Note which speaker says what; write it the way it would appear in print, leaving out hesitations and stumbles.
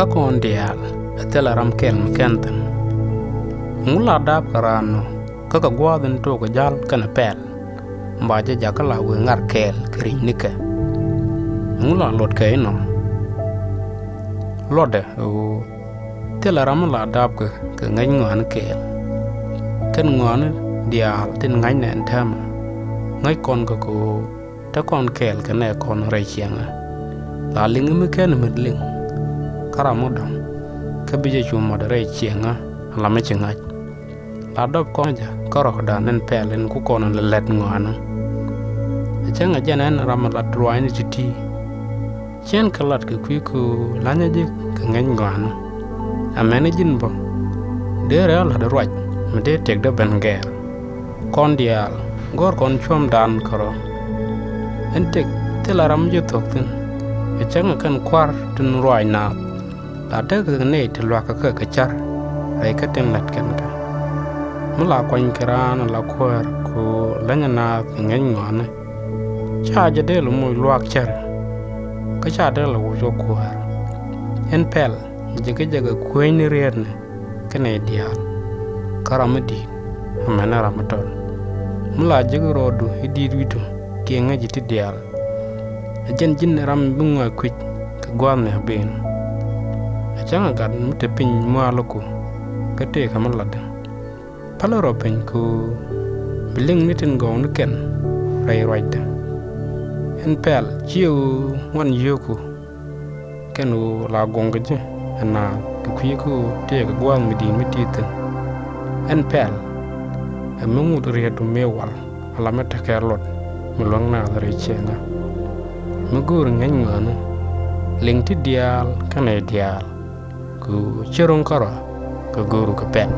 Speaker 1: kakon dial atela ram kel mkentan ngula dab karano kaka gwadin to ko jal kana pel mbaje jakala we ngar kel kri nika ngula lot kay no lode o tela ram la dab ka ngay ngwan kel kan ngwan dial tin ngay nen tham ngay kon ko ta kon kel kana kon re chianga la ling mken medling karamodam kabije chuma dare chianga la me chinga la dob konja koro da nen pelen ku kono le let ngwana chenga janen ram la droine titi chen kalat ku ku lanya je ka ngen ngwana amene jin bo de re la de roj me de tek de benger kon dial gor kon chom dan koro entek telaram je tokten chenga kan kwar tun roi na la de ka ne te lwa ka char ai ka tem lat kan ta mula kwan kiran la kwar ko lanya na ngen ngwana cha je de lu moy lwa char ka cha de la wo kwar en pel je ga kwen ni rer ne kane dial karamadi amana ramaton mula je rodu hidi witu ke ngaji ti dial jen jin ram bunga kwit ka gwan ne ben changa gad mute pin maloko kate kamalada paloro pen ko biling nitin go nuken ray right en pel chiu wan yoku kenu la gongaje na ku te ga gwan miditen en pel amungu redu mewal ala meta kerlot mulong na re chenga mugur ngengana lingti dial kane dial ku cherong kara ke guru ke pen